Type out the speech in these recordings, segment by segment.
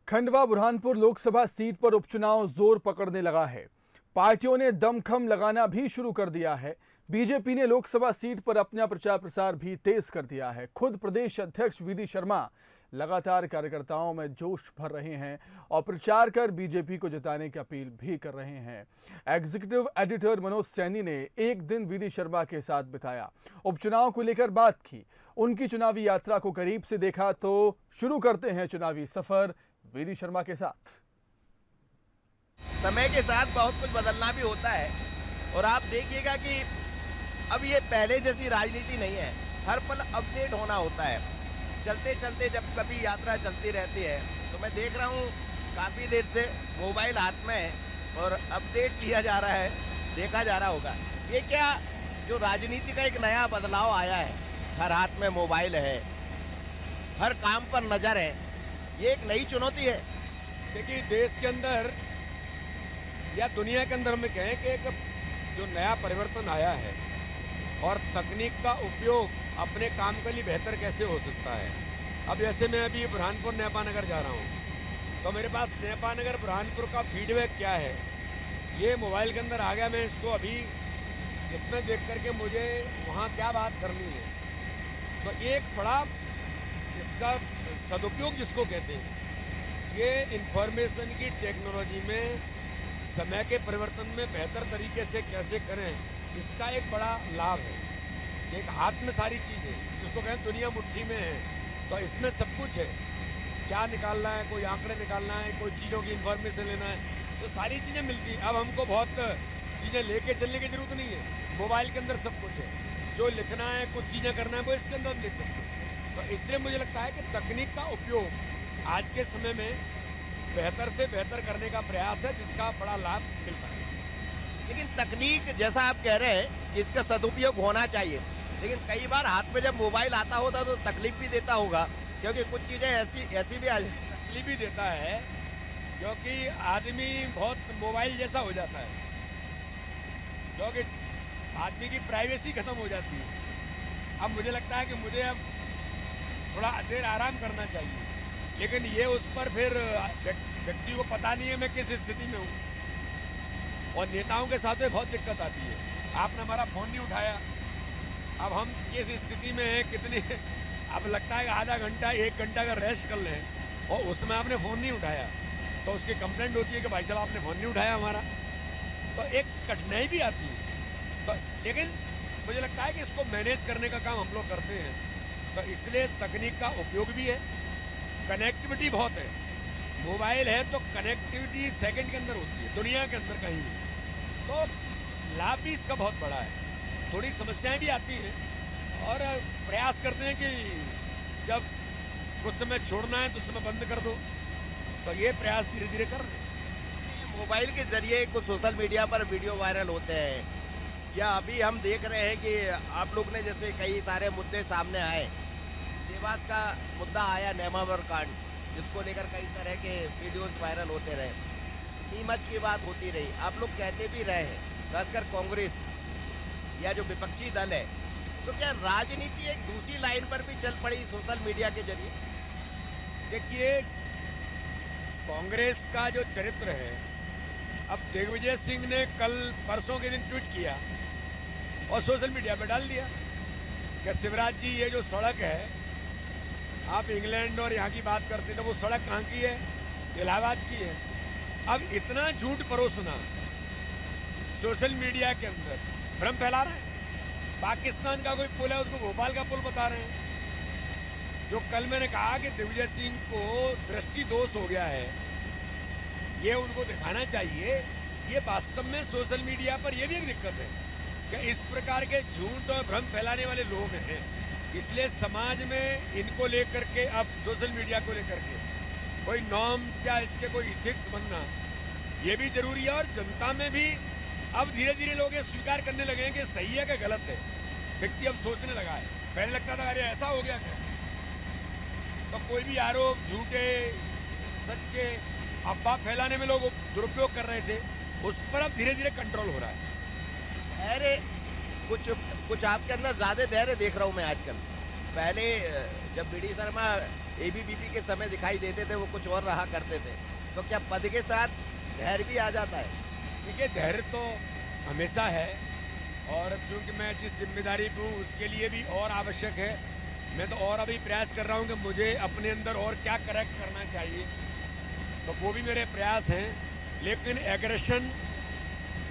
Khandwa Burhanpur Lok Sabha seat पर उपचुनाव जोर पकड़ने लगा है। पार्टियों ने दमखम लगाना भी शुरू कर दिया है। बीजेपी ने लोकसभा सीट पर अपना प्रचार प्रसार भी तेज कर दिया है। खुद प्रदेश अध्यक्ष वीडी शर्मा लगातार कार्यकर्ताओं में जोश भर रहे हैं और प्रचार कर बीजेपी को जिताने की अपील भी कर रहे हैं। एग्जीक्यूटिव एडिटर मनोज सैनी ने एक दिन वीडी शर्मा के साथ बिताया, उपचुनाव को लेकर बात की, उनकी चुनावी यात्रा को करीब से देखा। तो शुरू करते हैं चुनावी सफर वीडी शर्मा के साथ। समय के साथ बहुत कुछ बदलना भी होता है और आप देखिएगा कि अब ये पहले जैसी राजनीति नहीं है, हर पल अपडेट होना होता है। चलते चलते जब कभी यात्रा चलती रहती है तो मैं देख रहा हूँ काफ़ी देर से मोबाइल हाथ में है और अपडेट लिया जा रहा है, देखा जा रहा होगा। ये क्या जो राजनीति का एक नया बदलाव आया है, हर हाथ में मोबाइल है, हर काम पर नज़र है, ये एक नई चुनौती है। देखिए, देश के अंदर या दुनिया के अंदर हम कहें कि एक जो नया परिवर्तन आया है और तकनीक का उपयोग अपने काम के लिए बेहतर कैसे हो सकता है। अब जैसे मैं अभी बुरहानपुर नेपानगर जा रहा हूँ तो मेरे पास नेपानगर बुरहानपुर का फीडबैक क्या है ये मोबाइल के अंदर आ गया। मैं इसको अभी इसमें देख करके मुझे वहाँ क्या बात करनी है, तो एक बड़ा इसका सदुपयोग जिसको कहते हैं, ये इंफॉर्मेशन की टेक्नोलॉजी में समय के परिवर्तन में बेहतर तरीके से कैसे करें, इसका एक बड़ा लाभ है। एक हाथ में सारी चीज़ें, जिसको कहें दुनिया मुट्ठी में है, तो इसमें सब कुछ है। क्या निकालना है, कोई आंकड़े निकालना है, कोई चीज़ों की इंफॉर्मेशन लेना है, तो सारी चीज़ें मिलती हैं। अब हमको बहुत चीज़ें लेके चलने की जरूरत नहीं है, मोबाइल के अंदर सब कुछ है। जो लिखना है, कुछ चीज़ें करना है, वो इसके अंदर लिख सकते हैं। तो इसलिए मुझे लगता है कि तकनीक का उपयोग आज के समय में बेहतर से बेहतर करने का प्रयास है, जिसका बड़ा लाभ मिलता है। लेकिन तकनीक जैसा आप कह रहे हैं कि इसका सदुपयोग होना चाहिए, लेकिन कई बार हाथ में जब मोबाइल आता होता तो तकलीफ भी देता होगा, क्योंकि कुछ चीज़ें ऐसी भी तकलीफ भी देता है, क्योंकि आदमी बहुत मोबाइल जैसा हो जाता है, क्योंकि आदमी की प्राइवेसी खत्म हो जाती है। अब मुझे लगता है कि मुझे अब थोड़ा देर आराम करना चाहिए, लेकिन ये उस पर फिर व्यक्ति को पता नहीं है मैं किस स्थिति में हूँ, और नेताओं के साथ में बहुत दिक्कत आती है। आपने हमारा फ़ोन नहीं उठाया, अब हम किस स्थिति में हैं, कितनी, अब लगता है कि आधा घंटा 1 घंटा का रेस्ट कर लें और उसमें आपने फ़ोन नहीं उठाया तो उसकी कंप्लेंट होती है कि भाई साहब आपने फ़ोन नहीं उठाया हमारा, तो एक कठिनाई भी आती है। तो लेकिन मुझे लगता है कि इसको मैनेज करने का काम हम लोग करते हैं, तो इसलिए तकनीक का उपयोग भी है। कनेक्टिविटी बहुत है, मोबाइल है तो कनेक्टिविटी सेकंड के अंदर होती है, दुनिया के अंदर कहीं भी, तो लाभ भी इसका बहुत बड़ा है। थोड़ी समस्याएं भी आती हैं और प्रयास करते हैं कि जब कुछ समय छोड़ना है तो उस समय बंद कर दो, तो ये प्रयास धीरे धीरे कर रहे हैं। मोबाइल के जरिए कुछ सोशल मीडिया पर वीडियो वायरल होते हैं, या अभी हम देख रहे हैं कि आप लोग ने जैसे कई सारे मुद्दे सामने आए, देवास का मुद्दा आया, नेमावर कांड, जिसको लेकर कई तरह के वीडियोस वायरल होते रहे, नीमच की बात होती रही, आप लोग कहते भी रहे हैं, खासकर कांग्रेस या जो विपक्षी दल है, तो क्या राजनीति एक दूसरी लाइन पर भी चल पड़ी सोशल मीडिया के जरिए? देखिए, कांग्रेस का जो चरित्र है, अब दिग्विजय सिंह ने कल परसों के दिन ट्वीट किया और सोशल मीडिया पे डाल दिया कि शिवराज जी ये जो सड़क है, आप इंग्लैंड और यहाँ की बात करते हैं तो वो सड़क कहाँ की है? इलाहाबाद की है। अब इतना झूठ परोसना सोशल मीडिया के अंदर, भ्रम फैला रहे हैं। पाकिस्तान का कोई पुल है उसको भोपाल का पुल बता रहे हैं। जो कल मैंने कहा कि दिग्विजय सिंह को दृष्टि दोष हो गया है, ये उनको दिखाना चाहिए। ये वास्तव में सोशल मीडिया पर ये भी एक दिक्कत है कि इस प्रकार के झूठ और भ्रम फैलाने वाले लोग हैं, इसलिए समाज में इनको लेकर के, अब सोशल मीडिया को लेकर के कोई नॉर्म्स या इसके कोई इथिक्स बनना ये भी जरूरी है। और जनता में भी अब धीरे धीरे लोग ये स्वीकार करने लगे हैं कि सही है कि गलत है। व्यक्ति अब सोचने लगा है, पहले लगता था अरे ऐसा हो गया क्या, तो कोई भी आरोप झूठे सच्चे अफवाह फैलाने में लोग दुरुपयोग कर रहे थे, उस पर अब धीरे धीरे कंट्रोल हो रहा है। अरे कुछ आपके अंदर ज्यादा धैर्य देख रहा हूँ मैं आजकल। पहले जब वीडी शर्मा एबीवीपी के समय दिखाई देते थे वो कुछ और रहा करते थे, तो क्या पद के साथ धैर्य भी आ जाता है? देखिए, धैर्य तो हमेशा है, और चूंकि मैं जिस जिम्मेदारी पे हूँ उसके लिए भी और आवश्यक है। मैं तो और अभी प्रयास कर रहा हूँ कि मुझे अपने अंदर और क्या करेक्ट करना चाहिए, तो वो भी मेरे प्रयास हैं। लेकिन एग्रेशन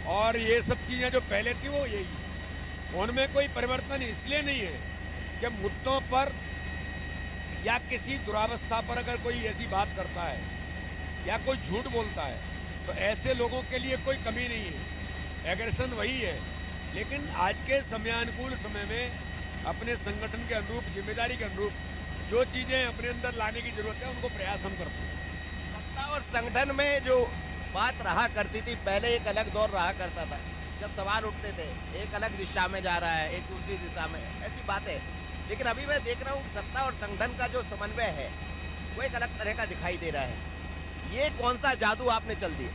और ये सब चीज़ें जो पहले थी वो यही है, उनमें कोई परिवर्तन इसलिए नहीं है कि मुद्दों पर या किसी दुरावस्था पर अगर कोई ऐसी बात करता है या कोई झूठ बोलता है तो ऐसे लोगों के लिए कोई कमी नहीं है, एग्रेशन वही है। लेकिन आज के समयानुकूल समय में अपने संगठन के अनुरूप, जिम्मेदारी के अनुरूप जो चीज़ें अपने अंदर लाने की जरूरत है उनको प्रयास हम करते हैं। सत्ता और संगठन में जो बात रहा करती थी, पहले एक अलग दौर रहा करता था, जब सवाल उठते थे एक अलग दिशा में जा रहा है, एक दूसरी दिशा में, ऐसी बातें। लेकिन अभी मैं देख रहा हूँ सत्ता और संगठन का जो समन्वय है वो एक अलग तरह का दिखाई दे रहा है। ये कौन सा जादू आपने चल दिया?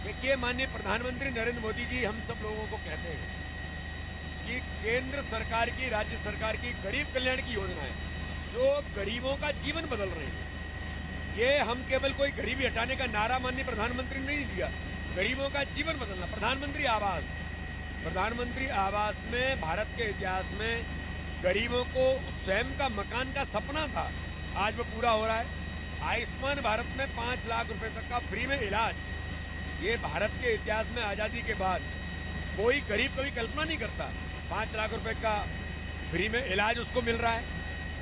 देखिए, माननीय प्रधानमंत्री नरेंद्र मोदी जी हम सब लोगों को कहते हैं कि केंद्र सरकार की, राज्य सरकार की गरीब कल्याण की योजनाएं जो गरीबों का जीवन बदल रही है, ये हम केवल कोई गरीबी हटाने का नारा माननीय प्रधानमंत्री ने नहीं दिया, गरीबों का जीवन बदलना। प्रधानमंत्री आवास में भारत के इतिहास में गरीबों को स्वयं का मकान का सपना था, आज वो पूरा हो रहा है। आयुष्मान भारत में 5 लाख रुपए तक का फ्री में इलाज, ये भारत के इतिहास में आज़ादी के बाद कोई गरीब कभी कल्पना नहीं करता। 5 लाख रुपए का फ्री में इलाज उसको मिल रहा है।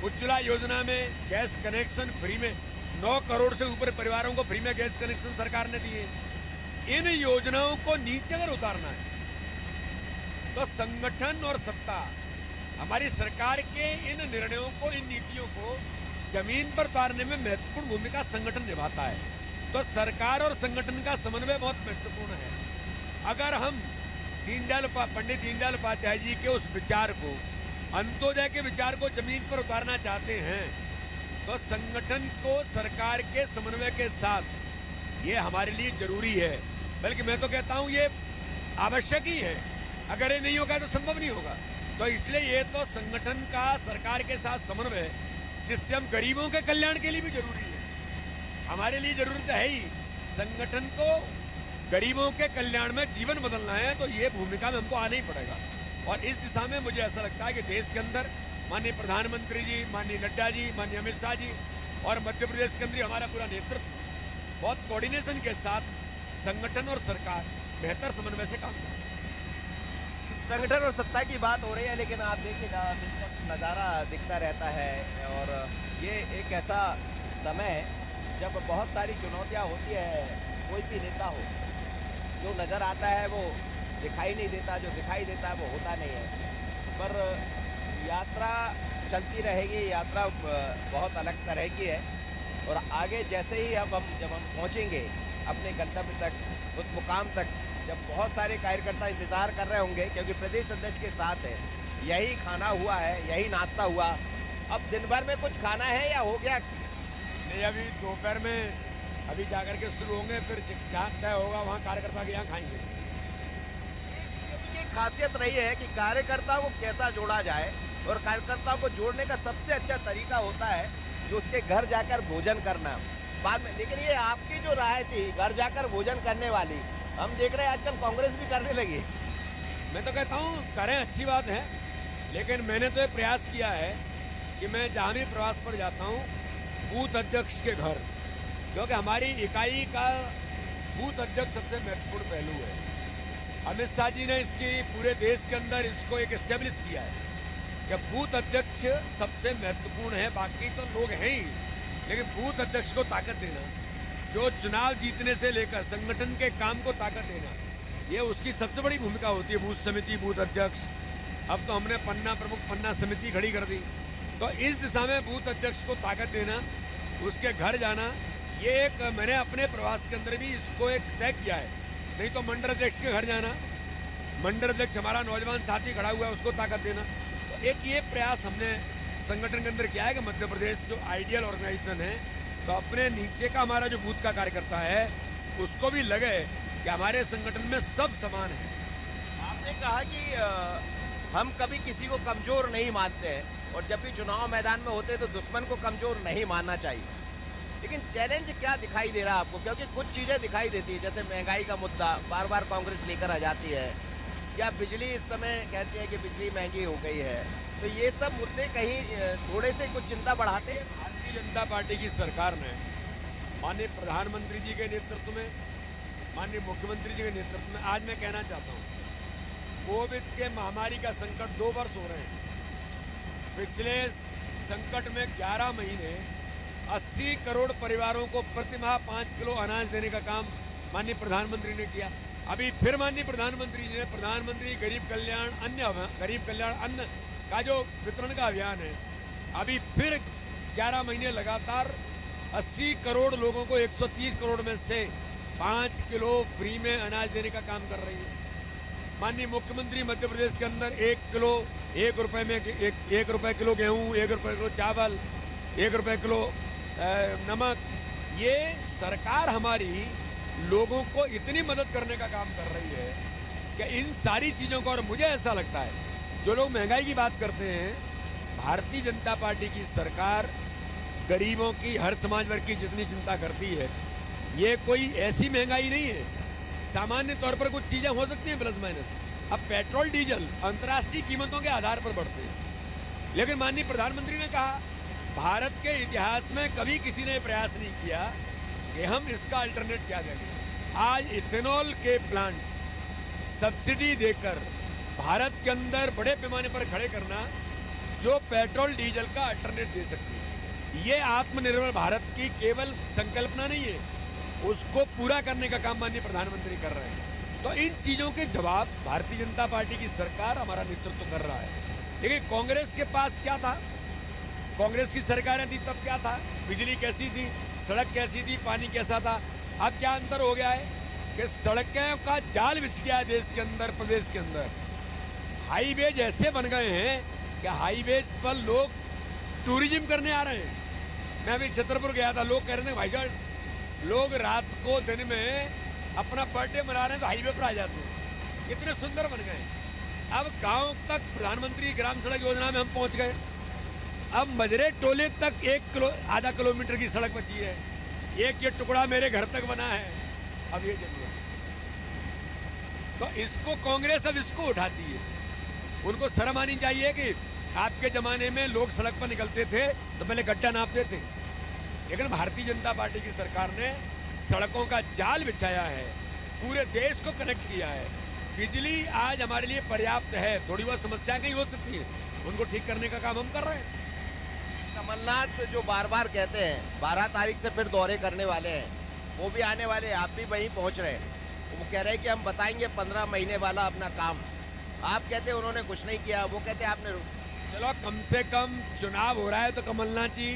उज्ज्वला योजना में गैस कनेक्शन फ्री में, 9 करोड़ से ऊपर परिवारों को फ्री में गैस कनेक्शन सरकार ने दिए। इन योजनाओं को नीचे अगर उतारना है तो संगठन और सत्ता, हमारी सरकार के इन निर्णयों को, इन नीतियों को जमीन पर उतारने में महत्वपूर्ण भूमिका संगठन निभाता है। तो सरकार और संगठन का समन्वय बहुत महत्वपूर्ण है। अगर हम पंडित दीनदयाल उपाध्याय जी के उस विचार को, अंत्योदय के विचार को जमीन पर उतारना चाहते हैं तो संगठन को सरकार के समन्वय के साथ ये हमारे लिए जरूरी है। बल्कि मैं तो कहता हूँ ये आवश्यक ही है, अगर ये नहीं होगा तो संभव नहीं होगा। तो इसलिए ये तो संगठन का सरकार के साथ समन्वय, जिससे हम गरीबों के कल्याण के लिए भी जरूरी है, हमारे लिए जरूरत है ही। संगठन को गरीबों के कल्याण में जीवन बदलना है तो ये भूमिका में हमको आना ही पड़ेगा। और इस दिशा में मुझे ऐसा लगता है कि देश के अंदर माननीय प्रधानमंत्री जी, माननीय नड्डा जी, माननीय अमित शाह जी और मध्य प्रदेश के अंदर हमारा पूरा नेतृत्व बहुत कोऑर्डिनेशन के साथ संगठन और सरकार बेहतर समन्वय से काम कर रहे हैं। संगठन और सत्ता की बात हो रही है, लेकिन आप देखिएगा दिलचस्प नज़ारा दिखता रहता है। और ये एक ऐसा समय है जब बहुत सारी चुनौतियाँ होती है। कोई भी नेता हो, जो नज़र आता है वो दिखाई नहीं देता, जो दिखाई देता है वो होता नहीं है। पर यात्रा चलती रहेगी, यात्रा बहुत अलग तरह की है। और आगे जैसे ही जब हम पहुंचेंगे अपने गंतव्य तक, उस मुकाम तक, जब बहुत सारे कार्यकर्ता इंतज़ार कर रहे होंगे, क्योंकि प्रदेश अध्यक्ष के साथ है, यही खाना हुआ है, यही नाश्ता हुआ। अब दिन भर में कुछ खाना है या हो गया? नहीं, अभी दोपहर में अभी जाकर के शुरू होंगे, फिर जहाँ तय होगा वहाँ कार्यकर्ता के यहाँ खाएंगे। ये खासियत रही है कि कार्यकर्ताओं को कैसा जोड़ा जाए, और कार्यकर्ताओं को जोड़ने का सबसे अच्छा तरीका होता है कि उसके घर जाकर भोजन करना बाद में। लेकिन ये आपकी जो राय थी घर जाकर भोजन करने वाली, हम देख रहे हैं आजकल कांग्रेस भी करने लगी। मैं तो कहता हूँ करें, अच्छी बात है, लेकिन मैंने तो ये प्रयास किया है कि मैं जहाँ भी प्रवास पर जाता हूँ बूथ अध्यक्ष के घर, क्योंकि हमारी इकाई का बूथ अध्यक्ष सबसे महत्वपूर्ण पहलू है। अमित शाह जी ने इसकी पूरे देश के अंदर इसको एक एस्टेब्लिश किया है कि बूथ अध्यक्ष सबसे महत्वपूर्ण है। बाकी तो लोग हैं ही, लेकिन बूथ अध्यक्ष को ताकत देना, जो चुनाव जीतने से लेकर संगठन के काम को ताकत देना, ये उसकी सबसे बड़ी भूमिका होती है। बूथ समिति, बूथ अध्यक्ष, अब तो हमने पन्ना प्रमुख, पन्ना समिति खड़ी कर दी। तो इस दिशा में बूथ अध्यक्ष को ताकत देना, उसके घर जाना, ये एक मैंने अपने प्रवास के अंदर भी इसको एक तय किया है। नहीं तो मंडल अध्यक्ष के घर जाना, मंडल अध्यक्ष हमारा नौजवान साथी खड़ा हुआ है, उसको ताकत देना। तो एक ये प्रयास हमने संगठन के अंदर किया है कि मध्य प्रदेश जो आइडियल ऑर्गेनाइजेशन है, तो अपने नीचे का हमारा जो बूथ का कार्यकर्ता है उसको भी लगे कि हमारे संगठन में सब समान है। आपने कहा कि हम कभी किसी को कमजोर नहीं मानते हैं, और जब भी चुनाव मैदान में होते हैं तो दुश्मन को कमजोर नहीं मानना चाहिए। लेकिन चैलेंज क्या दिखाई दे रहा है आपको? क्योंकि कुछ चीजें दिखाई देती है, जैसे महंगाई का मुद्दा बार बार कांग्रेस लेकर आ जाती है, या बिजली इस समय कहती है कि बिजली महंगी हो गई है, तो ये सब मुद्दे कहीं थोड़े से कुछ चिंता बढ़ाते हैं। भारतीय जनता पार्टी की सरकार ने माननीय प्रधानमंत्री जी के नेतृत्व में, माननीय मुख्यमंत्री जी के नेतृत्व में, आज मैं कहना चाहता हूँ, कोविड के महामारी का संकट 2 वर्ष हो रहे हैं। पिछले संकट में 11 महीने 80 करोड़ परिवारों को प्रतिमाह 5 किलो अनाज देने का काम माननीय प्रधानमंत्री ने किया। अभी फिर माननीय प्रधानमंत्री जी ने प्रधानमंत्री गरीब कल्याण अन्न का जो वितरण का अभियान है, अभी फिर 11 महीने लगातार 80 करोड़ लोगों को 130 करोड़ में से 5 किलो फ्री में अनाज देने का काम कर रही है। माननीय मुख्यमंत्री मध्य प्रदेश के अंदर 1 किलो 1 रुपए में 1 रुपए किलो गेहूं, 1 रुपए किलो चावल, 1 रुपए किलो नमक, ये सरकार हमारी लोगों को इतनी मदद करने का काम कर रही है कि इन सारी चीज़ों को, और मुझे ऐसा लगता है जो लोग महंगाई की बात करते हैं, भारतीय जनता पार्टी की सरकार गरीबों की, हर समाज वर्ग की जितनी चिंता करती है, ये कोई ऐसी महंगाई नहीं है। सामान्य तौर पर कुछ चीज़ें हो सकती हैं प्लस माइनस। अब पेट्रोल डीजल अंतर्राष्ट्रीय कीमतों के आधार पर बढ़ते हैं, लेकिन माननीय प्रधानमंत्री ने कहा भारत के इतिहास में कभी किसी ने प्रयास नहीं किया कि हम इसका अल्टरनेट क्या देंगे। आज इथेनॉल के प्लांट सब्सिडी देकर भारत के अंदर बड़े पैमाने पर खड़े करना, जो पेट्रोल डीजल का अल्टरनेट दे सकते हैं। ये आत्मनिर्भर भारत की केवल संकल्पना नहीं है, उसको पूरा करने का काम माननीय प्रधानमंत्री कर रहे हैं। तो इन चीज़ों के जवाब भारतीय जनता पार्टी की सरकार, हमारा नेतृत्व कर रहा है। लेकिन कांग्रेस के पास क्या था? कांग्रेस की सरकारें थी तब क्या था? बिजली कैसी थी, सड़क कैसी थी, पानी कैसा था? अब क्या अंतर हो गया है कि सड़कों का जाल बिछ गया है देश के अंदर, प्रदेश के अंदर। हाईवेज ऐसे बन गए हैं कि हाईवेज पर लोग टूरिज्म करने आ रहे हैं। मैं अभी छतरपुर गया था, लोग कह रहे थे भाई साहब, लोग रात को दिन में अपना बर्थडे मना रहे हैं तो हाईवे पर आ जाते हैं। इतने सुंदर बन गए। अब गांव तक प्रधानमंत्री ग्राम सड़क योजना में हम पहुंच गए। अब मजरे टोले तक आधा किलोमीटर की सड़क बची है। एक ये टुकड़ा मेरे घर तक बना है। अब ये जरूरत है, तो इसको कांग्रेस अब इसको उठाती है। उनको शर्म आनी चाहिए कि आपके जमाने में लोग सड़क पर निकलते थे तो पहले गड्ढा नापते थे, लेकिन भारतीय जनता पार्टी की सरकार ने सड़कों का जाल बिछाया है, पूरे देश को कनेक्ट किया है। बिजली आज हमारे लिए पर्याप्त है। थोड़ी बहुत समस्याएं कहीं हो सकती है, उनको ठीक करने का काम हम कर रहे हैं। कमलनाथ जो बार बार कहते हैं 12 तारीख से फिर दौरे करने वाले हैं, वो भी आने वाले हैं, आप भी वहीं पहुंच रहे हैं। वो कह रहे हैं कि हम बताएंगे 15 महीने वाला अपना काम। आप कहते हैं उन्होंने कुछ नहीं किया, वो कहते हैं आपने। चलो कम से कम चुनाव हो रहा है तो कमलनाथ जी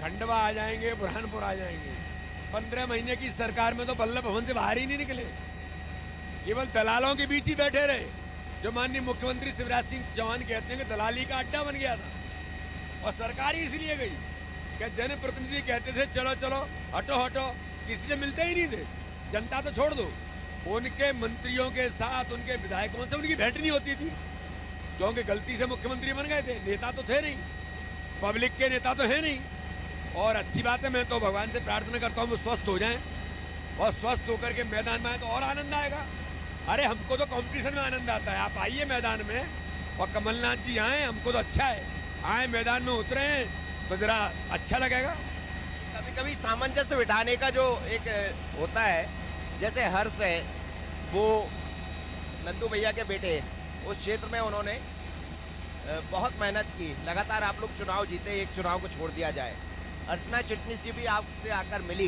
खंडवा आ जाएंगे, बुरहानपुर आ जाएंगे। 15 महीने की सरकार में तो बल्लभ भवन से बाहर ही नहीं निकले, केवल दलालों के बीच ही बैठे रहे। जो माननीय मुख्यमंत्री शिवराज सिंह चौहान कहते हैं कि दलाली का अड्डा बन गया था, और सरकार ही इसलिए गई कि जनप्रतिनिधि कहते थे चलो चलो हटो हटो, किसी से मिलते ही नहीं थे। जनता तो छोड़ दो, उनके मंत्रियों के साथ, उनके विधायकों से उनकी भेंट नहीं होती थी, क्योंकि गलती से मुख्यमंत्री बन गए थे। नेता तो थे नहीं, पब्लिक के नेता तो है नहीं। और अच्छी बात है, मैं तो भगवान से प्रार्थना करता हूँ वो स्वस्थ हो जाएं, और स्वस्थ होकर के मैदान में आए तो और आनंद आएगा। अरे हमको तो कंपटीशन में आनंद आता है। आप आइए मैदान में, और कमलनाथ जी आए, हमको तो अच्छा है, आए मैदान में उतरे तो जरा अच्छा लगेगा। कभी कभी सामंजस्य बिठाने का जो एक होता है, जैसे हर्ष है, वो नंदू भैया के बेटे, उस क्षेत्र में उन्होंने बहुत मेहनत की। लगातार आप लोग चुनाव जीते, एक चुनाव को छोड़ दिया जाए। अर्चना चिटनिस जी भी आपसे आकर मिली,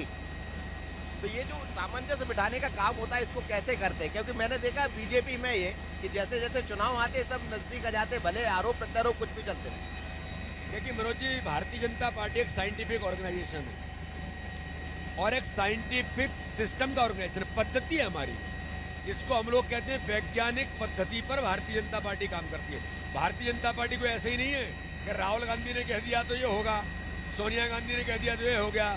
तो ये जो सामंजस्य बिठाने का काम होता है, इसको कैसे करते हैं? क्योंकि मैंने देखा बीजेपी में ये कि जैसे जैसे चुनाव आते सब नजदीक आ जाते, भले आरोप प्रत्यारोप कुछ भी चलते हैं। देखिए मनोज जी, भारतीय जनता पार्टी एक साइंटिफिक ऑर्गेनाइजेशन है और एक साइंटिफिक सिस्टम का ऑर्गेनाइजेशन है। पद्धति है हमारी, जिसको हम लोग कहते हैं वैज्ञानिक पद्धति पर भारतीय जनता पार्टी काम करती है। भारतीय जनता पार्टी को ऐसे ही नहीं है कि राहुल गांधी ने कह दिया तो ये होगा, सोनिया गांधी ने कह दिया तो ये हो गया,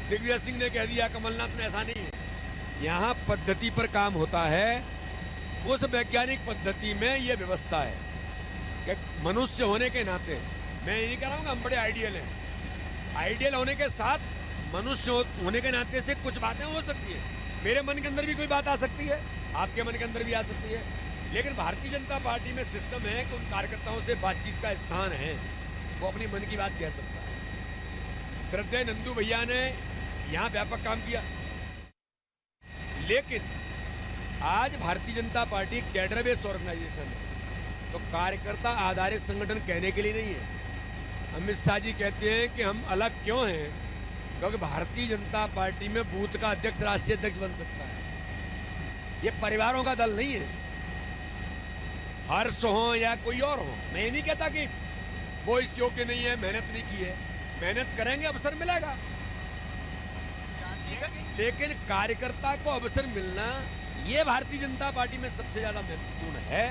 दिग्विजय सिंह ने कह दिया, कमलनाथ ने, ऐसा नहीं है। यहाँ पद्धति पर काम होता है। उस वैज्ञानिक पद्धति में ये व्यवस्था है कि मनुष्य होने के नाते मैं ये नहीं कह रहा हूँ कि हम बड़े आइडियल हैं। आइडियल होने के साथ मनुष्य होने के नाते से कुछ बातें हो सकती है। मेरे मन के अंदर भी कोई बात आ सकती है, आपके मन के अंदर भी आ सकती है, लेकिन भारतीय जनता पार्टी में सिस्टम है कि उन कार्यकर्ताओं से बातचीत का स्थान है, वो अपनी मन की बात कह सकता है। श्रद्धेय नंदू भैया ने यहाँ व्यापक काम किया, लेकिन आज भारतीय जनता पार्टी एक कैडर बेस्ड ऑर्गेनाइजेशन है, तो कार्यकर्ता आधारित संगठन कहने के लिए नहीं है। अमित शाह जी कहते हैं कि हम अलग क्यों हैं, क्योंकि भारतीय जनता पार्टी में बूथ का अध्यक्ष राष्ट्रीय अध्यक्ष बन सकता है। ये परिवारों का दल नहीं है। हर्ष हो या कोई और हो, मैं ये नहीं कहता कि वो इस योग्य नहीं है, मेहनत नहीं की है। मेहनत करेंगे, अवसर मिलेगा, लेकिन कार्यकर्ता को अवसर मिलना ये भारतीय जनता पार्टी में सबसे ज्यादा महत्वपूर्ण है।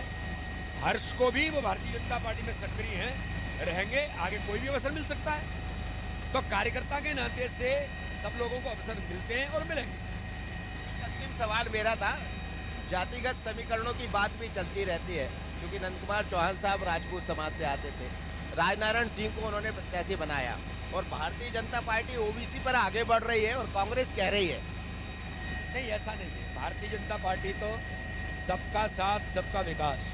हर्ष को भी, वो भारतीय जनता पार्टी में सक्रिय हैं, रहेंगे, आगे कोई भी अवसर मिल सकता है। तो कार्यकर्ता के नाते से सब लोगों को अवसर मिलते हैं और मिलेंगे। अंतिम सवाल मेरा था, जातिगत समीकरणों की बात भी चलती रहती है, क्योंकि नंद कुमार चौहान साहब राजपूत समाज से आते थे, राजनारायण सिंह को उन्होंने प्रत्याशी बनाया, और भारतीय जनता पार्टी ओबीसी पर आगे बढ़ रही है और कांग्रेस कह रही है। नहीं, ऐसा नहीं है। भारतीय जनता पार्टी तो सबका साथ सबका विकास।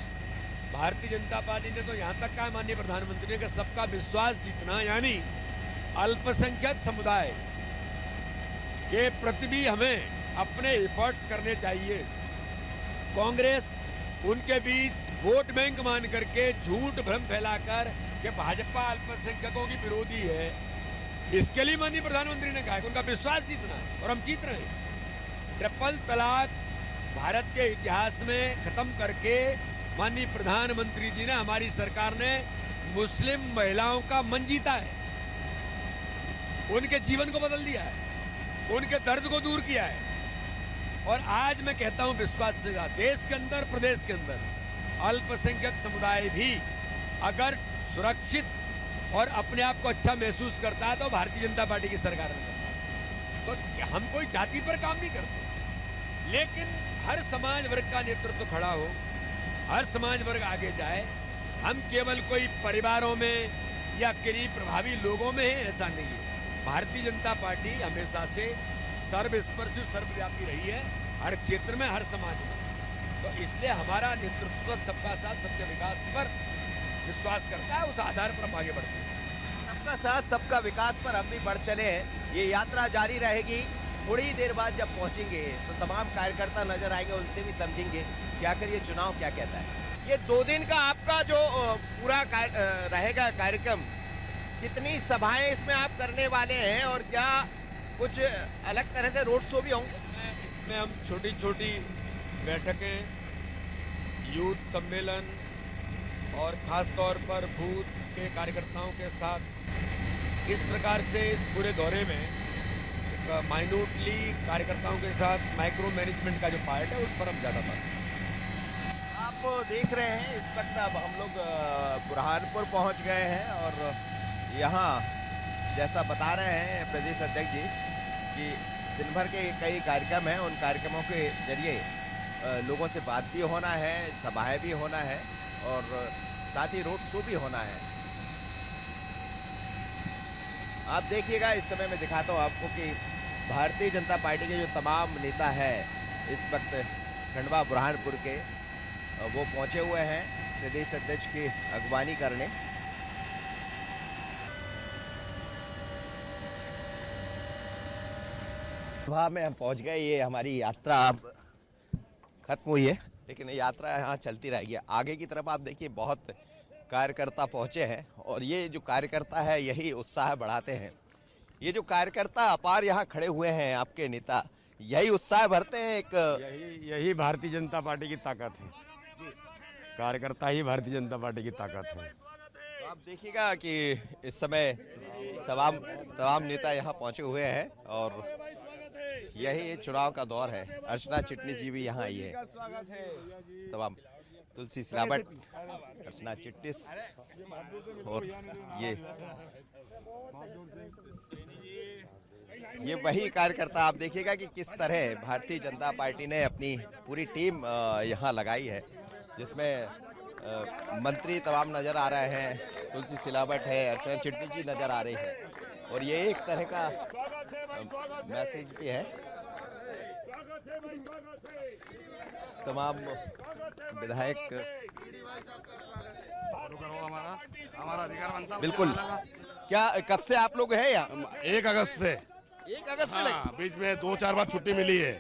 भारतीय जनता पार्टी ने तो यहाँ तक कहा माननीय प्रधानमंत्री ने कि सबका विश्वास जीतना, यानी अल्पसंख्यक समुदाय के प्रति भी हमें अपने एफर्ट्स करने चाहिए। कांग्रेस उनके बीच वोट बैंक मान करके झूठ भ्रम फैलाकर कि भाजपा अल्पसंख्यकों की विरोधी है, इसके लिए माननीय प्रधानमंत्री ने कहा कि उनका विश्वास जीतना है, और हम जीत रहे हैं। ट्रिपल तलाक भारत के इतिहास में खत्म करके माननीय प्रधानमंत्री जी ने, हमारी सरकार ने मुस्लिम महिलाओं का मन जीता है, उनके जीवन को बदल दिया है, उनके दर्द को दूर किया है। और आज मैं कहता हूं विश्वास से, देश के अंदर, प्रदेश के अंदर अल्पसंख्यक समुदाय भी अगर सुरक्षित और अपने आप को अच्छा महसूस करता है तो भारतीय जनता पार्टी की सरकार में करता है। तो हम कोई जाति पर काम नहीं करते, लेकिन हर समाज वर्ग का नेतृत्व खड़ा हो, हर समाज वर्ग आगे जाए। हम केवल कोई परिवारों में या किन्हीं प्रभावी लोगों में है, ऐसा नहीं है। भारतीय जनता पार्टी हमेशा से सर्वस्पर्शी, सर्वव्यापी रही है, हर क्षेत्र में, हर समाज में। तो इसलिए हमारा नेतृत्व सबका साथ सबके विकास पर विश्वास करता है, उस आधार पर हम आगे बढ़ते हैं। सबका साथ सबका विकास पर हम भी बढ़ चले हैं। ये यात्रा जारी रहेगी। थोड़ी देर बाद जब पहुंचेंगे तो तमाम कार्यकर्ता नजर आएंगे, उनसे भी समझेंगे कि आखिर ये चुनाव क्या कहता है। ये 2 दिन का आपका जो पूरा रहेगा कार्यक्रम, कितनी सभाएं इसमें आप करने वाले हैं, और क्या कुछ अलग तरह से रोड शो भी होंगे? इसमें हम छोटी छोटी बैठकें, यूथ सम्मेलन और खास तौर पर बूथ के कार्यकर्ताओं के साथ, इस प्रकार से इस पूरे दौरे में माइन्यूटली कार्यकर्ताओं के साथ माइक्रो मैनेजमेंट का जो पार्ट है, उस पर हम ज़्यादा बात करें। आप देख रहे हैं इस वक्त अब हम लोग बुरहानपुर पहुंच गए हैं, और यहाँ जैसा बता रहे हैं प्रदेश अध्यक्ष जी कि दिन भर के कई कार्यक्रम हैं, उन कार्यक्रमों के जरिए लोगों से बात भी होना है, सभाएं भी होना है, और साथ ही रोड शो भी होना है। आप देखिएगा, इस समय मैं दिखाता हूँ आपको कि भारतीय जनता पार्टी के जो तमाम नेता हैं इस वक्त खंडवा बुरहानपुर के, वो पहुंचे हुए हैं प्रदेश अध्यक्ष की अगवानी करने। सभा में हम पहुंच गए। ये हमारी यात्रा अब खत्म हुई है, लेकिन यात्रा यहाँ चलती रहेगी। आगे की तरफ आप देखिए बहुत कार्यकर्ता पहुंचे हैं, और ये जो कार्यकर्ता है यही उत्साह बढ़ाते हैं। ये जो कार्यकर्ता अपार यहाँ खड़े हुए हैं, आपके नेता, यही उत्साह भरते हैं। यही भारतीय जनता पार्टी की ताकत है। कार्यकर्ता ही भारतीय जनता पार्टी की ताकत है। तो आप देखिएगा कि इस समय तमाम नेता यहाँ पहुंचे हुए हैं, और यही चुनाव का दौर है। अर्चना चिटनी जी भी यहाँ आई है, तमाम तुलसी सिलावट, अर्चना चिटनिस, और ये वही कार्यकर्ता। आप देखिएगा कि किस तरह भारतीय जनता पार्टी ने अपनी पूरी टीम यहाँ लगाई है, जिसमें मंत्री तमाम नजर आ रहे हैं। तुलसी सिलावट है, अर्चना चिट्टी जी नजर आ रही है और ये एक तरह का मैसेज भी है। तमाम विधायक हमारा अधिकार बनता है। बिल्कुल। क्या कब से आप लोग हैं यहाँ? 1 अगस्त से 1 अगस्त से हाँ, बीच में 2-4 बार छुट्टी मिली है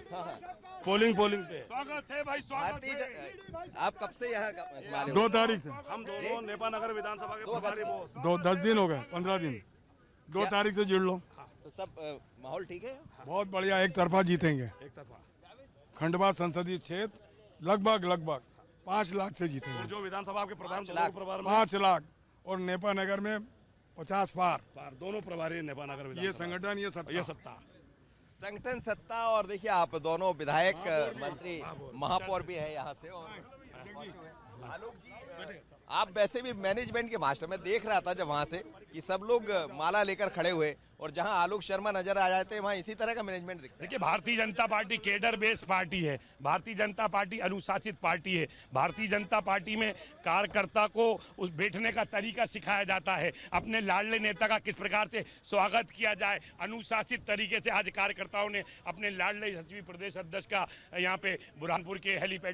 पोलिंग पे। आप कब से यहाँ हमारे 2 तारीख से हम दोनों नेपाल नगर विधानसभा के 2 अगस्त प्रभारी से। बोस। 10 दिन हो गए, 15 दिन। 2 तारीख से जुड़ लो। तो सब माहौल ठीक है? बहुत बढ़िया, एक तरफा जीतेंगे। एक तरफा खंडवा संसदीय क्षेत्र लगभग 5 लाख से जीतेंगे। जो विधानसभा के प्रधान 5 लाख। दोनों प्रभार में 5 लाख और नेपाल नगर में 50 पार। दोनों प्रभारी नेपाल नगर ये विधानसभा। संगठन ये सत्ता संगठन सत्ता। और देखिए आप दोनों विधायक मंत्री महापौर भी है यहाँ से। और आलोक जी, आप वैसे भी मैनेजमेंट के मास्टर, मैं देख रहा था जब वहाँ से कि सब लोग माला लेकर खड़े हुए और जहाँ आलोक शर्मा नजर आ जाते हैं वहाँ इसी तरह का मैनेजमेंट दिखता देखिए, Bharatiya Janata party cadre based party है। भारतीय जनता पार्टी अनुशासित पार्टी है। भारतीय जनता पार्टी में कार्यकर्ता को उस बैठने का तरीका सिखाया जाता है। अपने लाडले नेता का किस प्रकार से स्वागत किया जाए, अनुशासित तरीके से आज कार्यकर्ताओं ने अपने लाडले सचिव प्रदेश अध्यक्ष का यहाँ पे बुरहानपुर के हेलीपैड